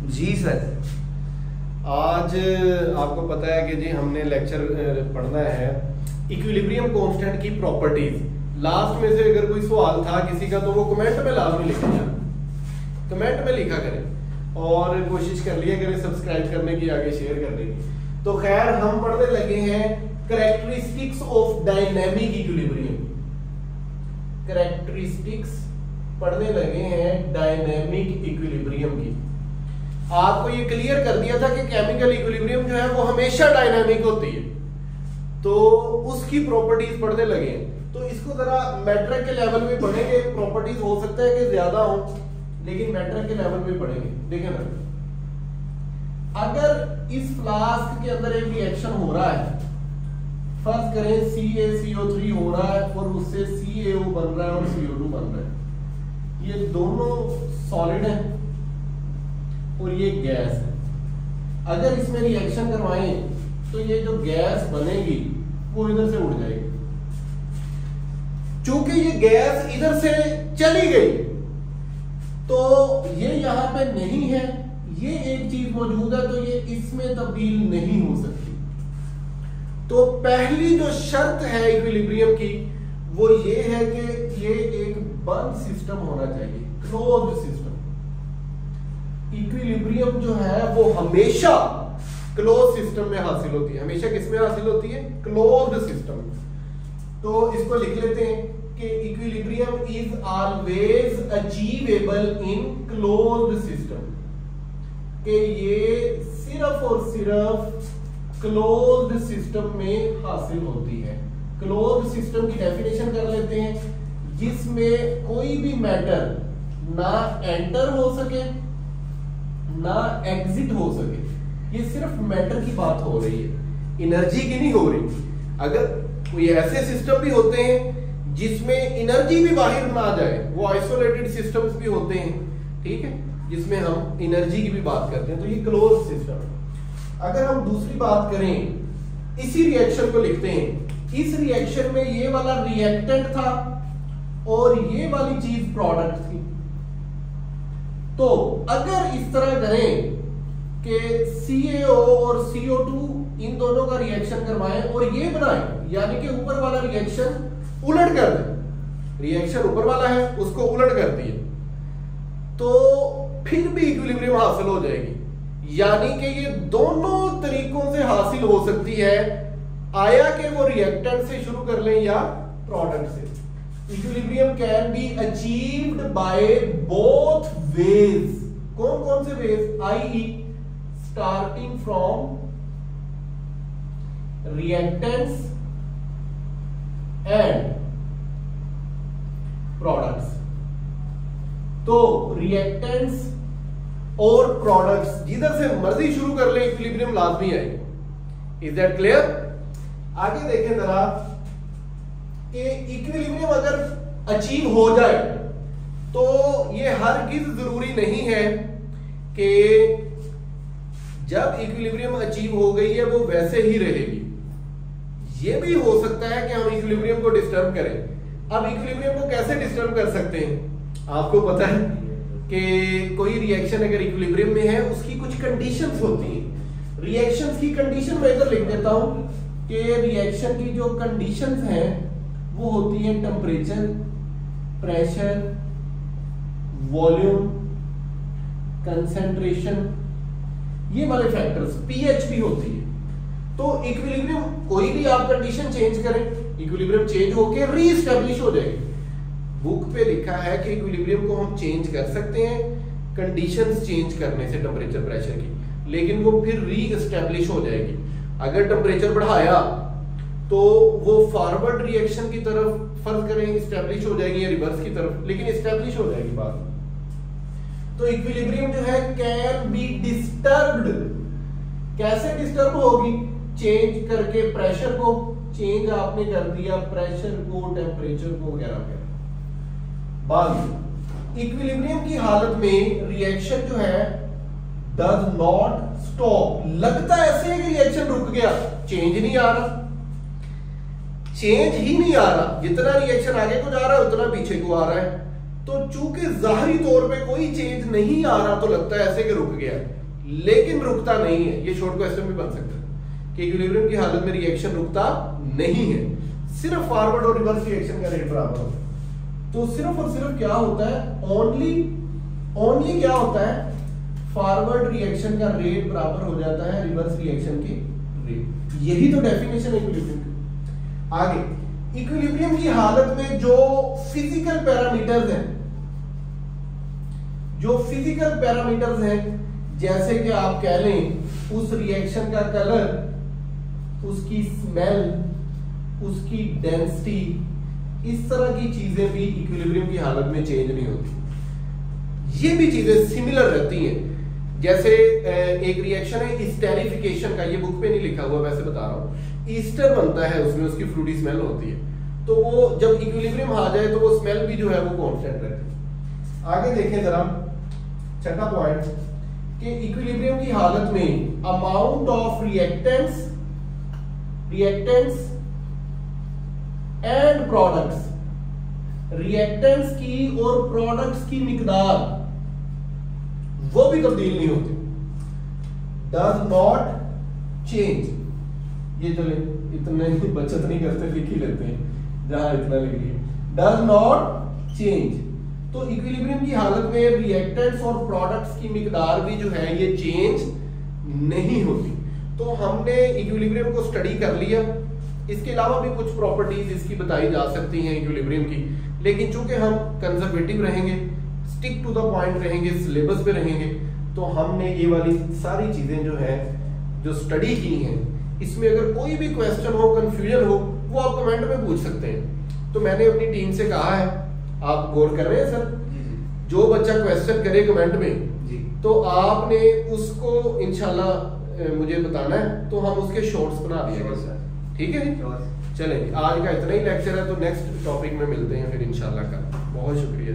जी sir. आज आपको पता है कि जी हमने लेक्चर पढ़ना है इक्विलिब्रियम कांस्टेंट की प्रॉपर्टीज। लास्ट में से अगर कोई सवाल था किसी का तो वो कमेंट में लाजमी लिखें यार, कमेंट में लिखा करें और कोशिश कर लिया करें सब्सक्राइब करने की, आगे शेयर करने की। तो खैर हम पढ़ने लगे हैं characteristics of dynamic equilibrium. Characteristics पढ़ने लगे हैं डायनेमिक इक्विलिब्रियम की। आपको ये क्लियर कर दिया था कि केमिकल इक्विलिब्रियम जो है वो हमेशा डायनामिक होती है, तो उसकी प्रॉपर्टीज पढ़ने लगे हैं। तो इसको जरा मैट्रिक के लेवल पे पढ़ेंगे। प्रॉपर्टीज हो सकता है कि ज्यादा हो, लेकिन मैट्रिक के लेवल पे पढ़ेंगे। देखें ना, अगर इस फ्लास्क के अंदर एक रिएक्शन हो रहा है, फर्ज करें CaCO3 हो रहा है और उससे CaO बन रहा है और CO2 बन रहा है। ये दोनों सॉलिड है और ये गैस है। अगर इसमें रिएक्शन करवाएं तो ये जो गैस बनेगी वो इधर से उड़ जाएगी। चूंकि ये गैस इधर से चली गई तो ये यहां पे नहीं है, ये एक चीज मौजूद है तो ये इसमें तब्दील नहीं हो सकती। तो पहली जो शर्त है इक्विलिब्रियम की वो ये है कि ये एक बंद सिस्टम होना चाहिए, क्लोज्ड सिस्टम। इक्विलिब्रियम जो है वो हमेशा क्लोज सिस्टम में हासिल होती है। हमेशा किसमें हासिल होती है? Closed system. तो इसको लिख लेते हैं कि equilibrium is always achievable in closed system, कि ये सिर्फ और सिर्फ क्लोज्ड सिस्टम में हासिल होती है। क्लोज्ड सिस्टम की डेफिनेशन कर लेते हैं, जिसमें कोई भी मैटर ना एंटर हो सके ना एग्जिट हो सके। ये सिर्फ मैटर की बात हो रही है, एनर्जी की नहीं हो रही। अगर कोई ऐसे सिस्टम भी होते हैं जिसमें एनर्जी भी बाहर ना जाए, वो आइसोलेटेड सिस्टम्स भी होते हैं, ठीक है, जिसमें हम एनर्जी की भी बात करते हैं, तो ये क्लोज सिस्टम है। अगर हम दूसरी बात करें, इसी रिएक्शन को लिखते हैं। इस रिएक्शन में ये वाला रिएक्टेंट था और ये वाली चीज प्रोडक्ट थी। तो अगर इस तरह करें कि CaO और CO2 इन दोनों का रिएक्शन करवाएं और ये बनाएं, यानी कि ऊपर वाला रिएक्शन उलट कर दें, रिएक्शन ऊपर वाला है उसको उलट कर दिए, तो फिर भी इक्विलिब्रियम हासिल हो जाएगी। यानी कि ये दोनों तरीकों से हासिल हो सकती है, आया कि वो रिएक्टेंट से शुरू कर लें या प्रोडक्ट से। Equilibrium can be achieved by both ways. कौन कौन से ways? i.e. Starting from reactants and products. तो रिएक्टेंट्स और प्रोडक्ट्स जिधर से मर्जी शुरू कर ले, इक्विलिब्रियम लाजमी आएगी। Is that clear? आगे देखें जरा कि इक्विलिब्रियम अगर अचीव हो जाए तो ये हरगिज़ जरूरी नहीं है कि जब इक्विलिब्रियम अचीव हो गई है वो वैसे ही रहेगी। ये भी हो सकता है कि हम इक्विलिब्रियम को डिस्टर्ब करें। अब इक्विलिब्रियम को कैसे डिस्टर्ब कर सकते हैं? आपको पता है कि कोई रिएक्शन अगर इक्विलिब्रियम में है उसकी कुछ कंडीशंस होती हैं। रिएक्शंस की कंडीशन मैं इधर लिख देता हूं कि रिएक्शन की जो कंडीशंस हैं वो होती है टेम्परेचर, प्रेशर, वॉल्यूम, कंसेंट्रेशन, ये वाले फैक्टर्स, पीएच भी होती है। तो इक्विलिब्रियम कोई भी आप कंडीशन चेंज करें, इक्विलिब्रियम चेंज होके रीएस्टैब्लिश हो जाएगी। बुक पे लिखा है कि इक्विलिब्रियम को हम चेंज कर सकते हैं कंडीशंस चेंज करने से टेम्परेचर प्रेशर की, लेकिन वो फिर रीएस्टैब्लिश हो जाएगी। अगर टेम्परेचर बढ़ाया तो वो फॉरवर्ड रिएक्शन की तरफ फर्ज करें एस्टैब्लिश हो जाएगी या रिवर्स की तरफ, लेकिन एस्टैब्लिश हो जाएगी बात। तो इक्विलिब्रियम जो है कैन बी डिस्टर्ब्ड। कैसे डिस्टर्ब होगी? चेंज करके प्रेशर को, चेंज आपने कर दिया प्रेशर को, टेम्परेचर को वगैरह वगैरह। बाद इक्विलिब्रियम की हालत में रिएक्शन जो है डज नॉट स्टॉप। लगता ऐसे है कि रिएक्शन रुक गया, चेंज नहीं आ रहा, चेंज ही नहीं आ रहा। जितना रिएक्शन आगे को जा रहा है उतना पीछे को आ रहा है। तो चूंकि जाहिरी तौर पे कोई चेंज नहीं आ रहा तो लगता है ऐसे कि रुक गया, लेकिन रुकता नहीं है। ये शॉर्ट क्वेश्चन भी बन सकता है कि इक्विलिब्रियम की हालत में रिएक्शन रुकता नहीं है, सिर्फ फॉरवर्ड और रिवर्स रिएक्शन का रेट बराबर होता है। तो सिर्फ और सिर्फ क्या होता है, ओनली क्या होता है, फॉरवर्ड रिएक्शन का रेट बराबर हो जाता है रिवर्स रिएक्शन के रेट। यही तो डेफिनेशन है इक्विलिब्रियम की। आगे इक्विलिब्रियम की हालत में जो फिजिकल पैरामीटर्स हैं, जैसे कि आप कह लें उस रिएक्शन का कलर, उसकी स्मेल, उसकी डेंसिटी, इस तरह की चीजें भी इक्विलिब्रियम की हालत में चेंज नहीं होती। ये भी चीजें सिमिलर रहती हैं। जैसे एक रिएक्शन है ईस्टेरिफिकेशन का, ये बुक पे नहीं लिखा हुआ, वैसे बता रहा हूं। ईस्टर बनता है, उसमें उसकी फ्रूटी स्मेल होती है, तो वो जब इक्विलिब्रियम आ जाए तो वो स्मेल भी जो है वो कांस्टेंट रहती है। आगे देखें जरा छठा पॉइंट कि इक्विलिब्रियम की हालत में amount of reactants and products, reactants की और प्रोडक्ट्स की मिकदार वो भी तब्दील नहीं होती, डज नॉट चेंज। ये चले इतने बचत नहीं करते, लिख ही लेते हैं जहां इतना लिख लिया, डज नॉट चेंज। तो इक्विलिब्रियम की हालत में रिएक्टेंट्स और प्रोडक्ट्स की मिकदार भी जो है ये चेंज नहीं होती। तो हमने इक्विलिब्रियम को स्टडी कर लिया। इसके अलावा भी कुछ प्रॉपर्टीज इसकी बताई जा सकती हैं इक्विलिब्रियम की, लेकिन चूंकि हम कंजर्वेटिव रहेंगे, स्टिक टू द पॉइंट रहेंगे, सिलेबस पे रहेंगे, तो हमने ये वाली सारी चीजें जो है जो स्टडी की हैं, इसमें अगर कोई भी क्वेश्चन हो, कंफ्यूजन हो, वो आप कमेंट में पूछ सकते हैं। तो मैंने अपनी टीम से कहा है, आप गौर कर रहे हैं सर, जो बच्चा क्वेश्चन करे कमेंट में जी, तो आपने उसको इंशाल्लाह मुझे बताना है, तो हम उसके शॉर्ट्स बना दिए। ठीक है जी, चलें आज का इतना ही लेक्चर है, तो नेक्स्ट टॉपिक में मिलते हैं फिर इंशाल्लाह का। बहुत शुक्रिया।